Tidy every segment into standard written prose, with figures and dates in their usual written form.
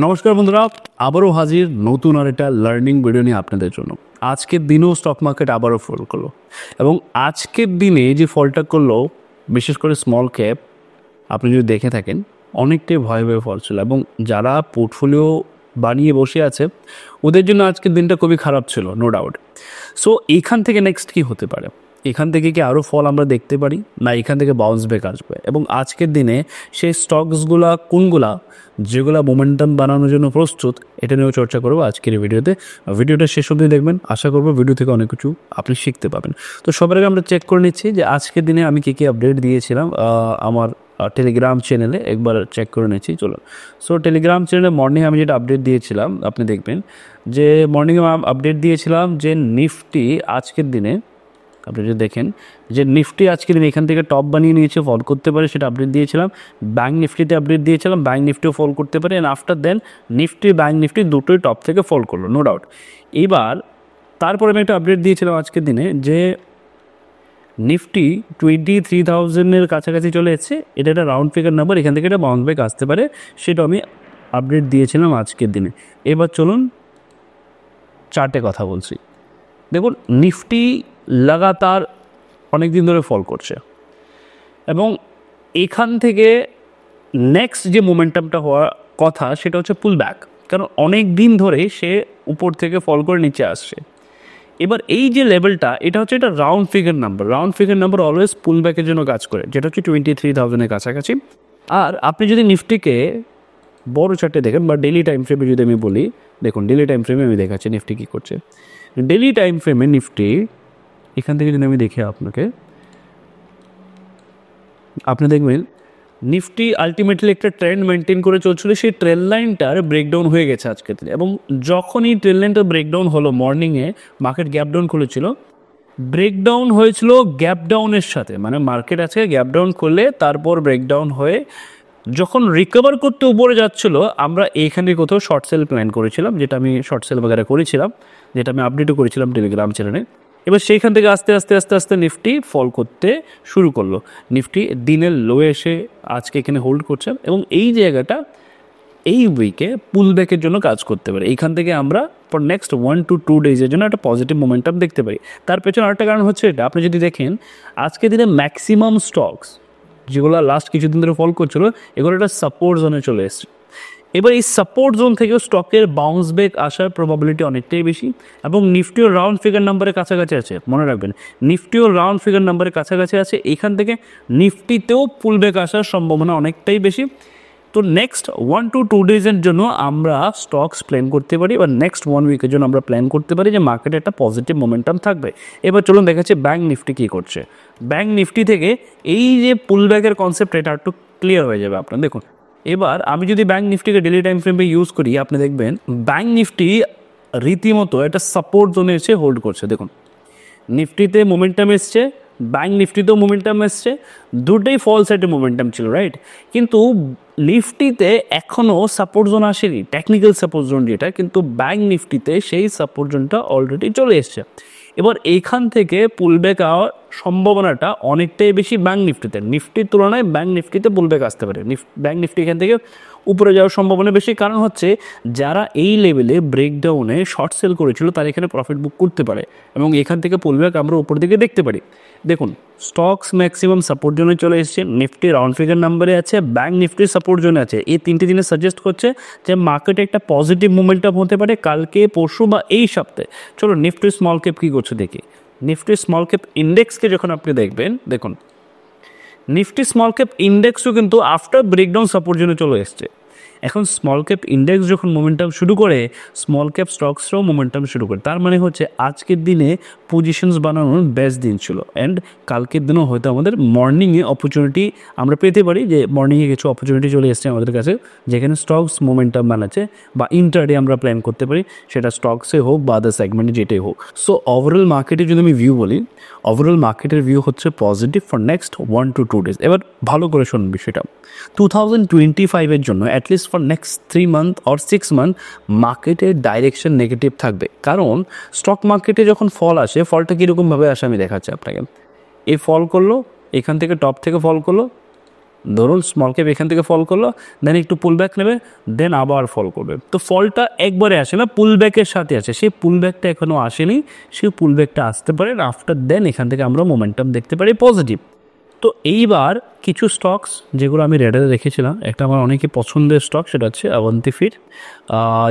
নমস্কার বন্ধুরা, আবারও হাজির নতুন আর একটা লার্নিং ভিডিও নিয়ে আপনাদের জন্য। আজকের দিনেও স্টক মার্কেট আবারও ফল করলো এবং আজকের দিনে যে ফলটা করলো, বিশেষ করে স্মল ক্যাপ আপনি যদি দেখে থাকেন, অনেকটাই ভয়াবহ ফল ছিল এবং যারা পোর্টফোলিও বানিয়ে বসে আছে ওদের জন্য আজকের দিনটা খুবই খারাপ ছিল, নো ডাউট। সো এখান থেকে নেক্সট কী হতে পারে? এখান থেকে কি আরও ফল আমরা দেখতে পারি, না এখান থেকে বাউন্স ব্যাক আসবে? এবং আজকের দিনে সেই স্টকসগুলা কোনগুলা যেগুলো মোমেন্টাম বানানোর জন্য প্রস্তুত, এটা নিয়েও চর্চা করবো আজকের এই ভিডিওতে। ভিডিওটা শেষ অবধি দেখবেন, আশা করবো ভিডিও থেকে অনেক কিছু আপনি শিখতে পাবেন। তো সবার আগে আমরা চেক করে নিচ্ছি যে আজকের দিনে আমি কী কী আপডেট দিয়েছিলাম আমার টেলিগ্রাম চ্যানেলে, একবার চেক করে নিচ্ছি। চলুন। সো টেলিগ্রাম চ্যানেলে মর্নিং আমি যেটা আপডেট দিয়েছিলাম, আপনি দেখবেন যে মর্নিংয়ে আপডেট দিয়েছিলাম যে নিফটি আজকের দিনে, আপনি যদি দেখেন যে নিফটি আজকের দিনে এখান থেকে টপ বানিয়ে নিয়েছে, ফল করতে পারে, সেটা আপডেট দিয়েছিলাম। ব্যাঙ্ক নিফটিতে আপডেট দিয়েছিলাম, ব্যাঙ্ক নিফটিও ফল করতে পারে। And after then Nifty bank Nifty দুটোই টপ থেকে ফল করলো, নো ডাউট। এবার তারপরে আমি একটা আপডেট দিয়েছিলাম আজকের দিনে যে নিফটি 23,000-এর কাছাকাছি চলে এসেছে, এটা একটা রাউন্ড ফিগার নাম্বার, এখান থেকে একটা বাউন্স ব্যাক আসতে পারে, সেটা আমি আপডেট দিয়েছিলাম আজকের দিনে। এবার চলুন চার্টে কথা বলছি। দেখুন নিফটি লাগাতার অনেক দিন ধরে ফল করছে এবং এখান থেকে নেক্সট যে মোমেন্টামটা হওয়ার কথা সেটা হচ্ছে পুল ব্যাক, কারণ অনেক দিন ধরে সে উপর থেকে ফল করে নিচে আসছে। এবার এই যে লেভেলটা, এটা হচ্ছে একটা round figure number, round figure number always pull ব্যাকের জন্য কাজ করে, যেটা হচ্ছে 23,000-এর কাছাকাছি। আর আপনি যদি নিফটিকে বড় চার্টে দেখেন বা ডেলি টাইম ফ্রেমে যদি আমি বলি, দেখুন ডেলি টাইম ফ্রেমে আমি দেখাচ্ছি নিফটি কী করছে। ডেলি টাইম ফ্রেমে নিফটি এখান থেকে যদি আমি দেখি আপনাকে, আপনি দেখবেন নিফটি আলটিমেটলি একটা ট্রেন্ড মেনটেন করে চলছিল, সেই ট্রেন লাইনটার ব্রেকডাউন হয়ে গেছে আজকের দিনে। এবং যখনই ট্রেন লাইনটা ব্রেকডাউন হলো, মর্নিংয়ে মার্কেট গ্যাপ ডাউন খুলেছিল, ব্রেকডাউন হয়েছিল গ্যাপ ডাউনের সাথে, মানে মার্কেট আজকে গ্যাপ ডাউন করলে তারপর ব্রেকডাউন হয়ে যখন রিকভার করতে উপরে যাচ্ছিলো, আমরা এইখানে কোথাও শর্ট সেল প্ল্যান করেছিলাম, যেটা আমি শর্ট সেল বাগেরা করেছিলাম, যেটা আমি আপডেটও করেছিলাম টেলিগ্রাম চ্যানেলে। এবার সেইখান থেকে আস্তে আস্তে আস্তে আস্তে নিফটি ফল করতে শুরু করলো। নিফটি দিনের লো এসে আজকে এখানে হোল্ড করছে এবং এই জায়গাটা এই উইকে পুল ব্যাকের জন্য কাজ করতে পারে। এইখান থেকে আমরা ফর নেক্সট 1 to 2 ডেজের জন্য একটা পজিটিভ মোমেন্টাম দেখতে পারি। তার পেছনে আরেকটা কারণ হচ্ছে এটা, আপনি যদি দেখেন আজকে দিনে ম্যাক্সিমাম স্টকস যেগুলো লাস্ট কিছুদিন ধরে ফল করছিল, এগুলো একটা সাপোর্ট জোনে চলে এসছে। এবার এই সাপোর্ট জোন থেকেও স্টকের বাউন্স ব্যাক আসার প্রবাবিলিটি অনেকটাই বেশি এবং নিফটিও রাউন্ড ফিগার নাম্বারের কাছাকাছি আছে, মনে রাখবেন নিফটিও রাউন্ড ফিগার নাম্বারের কাছাকাছি আছে। এখান থেকে নিফটিতেও পুল ব্যাক আসার সম্ভাবনা অনেকটাই বেশি। তো নেক্সট 1 to 2 ডেজের জন্য আমরা স্টকস প্ল্যান করতে পারি, বা নেক্সট 1 উইকের জন্য আমরা প্ল্যান করতে পারি যে মার্কেটে একটা পজিটিভ মোমেন্টাম থাকবে। এবার চলুন দেখাচ্ছি ব্যাঙ্ক নিফটি কী করছে। ব্যাঙ্ক নিফটি থেকে এই যে পুল ব্যাকের কনসেপ্ট, এটা একটু ক্লিয়ার হয়ে যাবে আপনার। দেখুন এবার আমি যদি ব্যাঙ্ক নিফটিকে ডেলি টাইম ফ্রেমে ইউজ করি, আপনি দেখবেন ব্যাঙ্ক নিফটি রীতিমতো একটা সাপোর্ট জোনে এসে হোল্ড করছে। দেখুন নিফটিতে মোমেন্টাম এসছে, ব্যাঙ্ক নিফটিতেও মোমেন্টাম এসছে, দুটোই ফল সাইডে মোমেন্টাম ছিল, রাইট? কিন্তু নিফটিতে এখনও সাপোর্ট জোন আসেনি, টেকনিক্যাল সাপোর্ট জোন যেটা, কিন্তু ব্যাঙ্ক নিফটিতে সেই সাপোর্ট জোনটা অলরেডি চলে এসছে। এবার এইখান থেকে পুলব্যাক হওয়ার সম্ভাবনাটা অনেকটাই বেশি ব্যাঙ্ক নিফটিতে, নিফটির তুলনায় ব্যাঙ্ক নিফটিতে পুলব্যাক আসতে পারে। ব্যাঙ্ক নিফটি এখান থেকে উপরে যাওয়ার সম্ভাবনা বেশি, কারণ হচ্ছে যারা এই লেভেলে ব্রেকডাউনে শর্ট সেল করেছিল তারা এখানে প্রফিট বুক করতে পারে এবং এখান থেকে পুলব্যাক আমরা উপর দিকে দেখতে পারি। দেখুন স্টকস ম্যাক্সিমাম সাপোর্ট জোনে চলে এসেছে, নিফটি রাউন্ড ফিগার নাম্বারে আছে, ব্যাঙ্ক নিফটির সাপোর্ট জোনে আছে। এই তিনটে জিনিস সাজেস্ট করছে যে মার্কেটে একটা পজিটিভ মোমেন্টাম হতে পারে কালকে, পরশু বা এই সপ্তাহে। চলো নিফটি স্মল ক্যাপ কী করছে দেখি। নিফটি স্মল ক্যাপ ইন্ডেক্সকে যখন আপনি দেখবেন, দেখুন নিফটি স্মল ক্যাপ ইন্ডেক্সও কিন্তু আফটার ব্রেকডাউন সাপোর্ট জোনে চলে এসছে। এখন স্মল ক্যাপ ইন্ডেক্স যখন মোমেন্টাম শুরু করে, স্মল ক্যাপ স্টকসরাও মোমেন্টাম শুরু করে। তার মানে হচ্ছে আজকের দিনে পজিশনস বানানোর বেস্ট দিন ছিল, অ্যান্ড কালকের দিনও হয়তো আমাদের মর্নিংয়ে অপরচুনিটি আমরা পেতে পারি, যে মর্নিংয়ে কিছু অপরচুনিটি চলে এসছে আমাদের কাছে, যেখানে স্টকস মোমেন্টাম বানাচ্ছে বা ইন্টারডে আমরা প্ল্যান করতে পারি, সেটা স্টকসে হোক বা আদার সেগমেন্টে যেটাই হোক। সো ওভারঅল মার্কেটে যদি আমি ভিউ বলি, ওভারঅল মার্কেটের ভিউ হচ্ছে positive for next 1 to 2 days. এবার ভালো করে শুনুন বিষয়টা, 2025-এর জন্য at least for next 3 month or 6 month মার্কেটের ডাইরেকশন নেগেটিভ থাকবে। কারণ স্টক মার্কেটে যখন ফল আসে, ফলটা কীরকমভাবে আসে আমি দেখাচ্ছি আপনাকে। এই ফল করলো, এখান থেকে টপ থেকে ফল করলো, ধরুন স্মল ক্যাপ এখান থেকে ফল করলো, দেন একটু পুল ব্যাক নেবে, দেন আবার ফল করবে। তো ফলটা একবারে আসে না, পুল ব্যাকের সাথে আসে, সেই পুল ব্যাকটা এখনও আসেনি, সেই পুল ব্যাকটা আসতে পারে, আফটার দেন এখান থেকে আমরা মোমেন্টাম দেখতে পারি পজিটিভ। তো এইবার কিছু স্টকস যেগুলো আমি রেডারে রেখেছিলাম, একটা আমার অনেকই পছন্দের স্টক, সেটা হচ্ছে অবন্তী ফিড,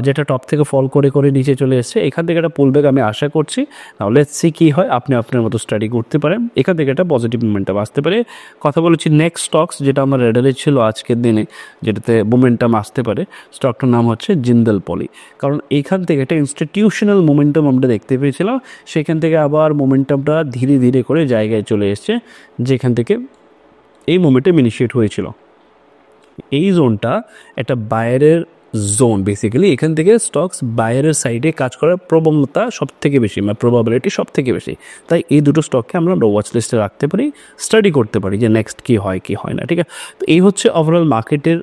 যেটা টপ থেকে ফল করে করে নিচে চলে এসেছে। এখান থেকে একটা পুলব্যাক আমি আশা করছি, তাহলে সি কী হয়, আপনি আপনার মতো স্টাডি করতে পারেন, এখান থেকে একটা পজিটিভ মোমেন্টাম আসতে পারে। কথা বলেছি নেক্সট স্টকস যেটা আমার রেডারে ছিল আজকের দিনে, যেটাতে মোমেন্টাম আসতে পারে, স্টকটার নাম হচ্ছে জিন্দাল পলি। কারণ এইখান থেকে একটা ইনস্টিটিউশনাল মোমেন্টাম আমরা দেখতে পেয়েছিলাম, সেখান থেকে আবার মোমেন্টামটা ধীরে ধীরে করে জায়গায় চলে এসছে, যেখান থেকে এই মোমেন্টাম ইনিশিয়েট হয়েছিল। এই জোনটা একটা বায়ারের জোন, বেসিক্যালি এখান থেকে স্টকস বায়ারের সাইডে কাজ করার প্রবণতা সব থেকে বেশি, মানে প্রবাবিলিটি সব থেকে বেশি। তাই এই দুটো স্টককে আমরা ওয়াচ লিস্টে রাখতে পারি, স্টাডি করতে পারি যে নেক্সট কী হয় কী হয় না, ঠিক আছে। তো এই হচ্ছে ওভারঅল মার্কেটের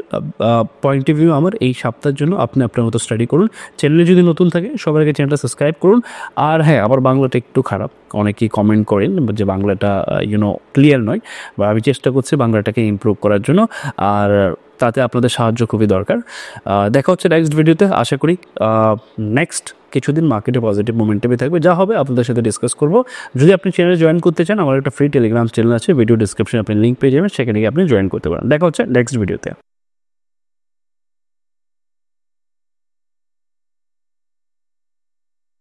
পয়েন্ট অফ ভিউ আমার এই সপ্তাহের জন্য। আপনি আপনার মতো স্টাডি করুন। চ্যানেলে যদি নতুন থাকে সবার আগে চ্যানেলটা সাবস্ক্রাইব করুন। আর হ্যাঁ, আমার বাংলাটা একটু খারাপ, অনেকেই কমেন্ট করেন যে বাংলাটা ক্লিয়ার নয়, বা আমি চেষ্টা করছি বাংলাটাকে ইমপ্রুভ করার জন্য, আর তাতে আপনাদের সাহায্য খুবই দরকার। দেখা হচ্ছে নেক্সট ভিডিওতে, আশা করি নেক্সট কিছুদিন মার্কেটে পজিটিভ মোমেন্টামে থাকবে, যা হবে আপনাদের সাথে ডিসকাস করব। যদি আপনি চ্যানেলে জয়েন করতে চান, আমার একটা ফ্রি টেলিগ্রাম চ্যানেল আছে, ভিডিও ডিসক্রিপশনে আপনি লিঙ্ক পেয়ে যাবেন, সেখানে গিয়ে আপনি জয়েন করতে পারেন। দেখা হচ্ছে নেক্সট ভিডিওতে।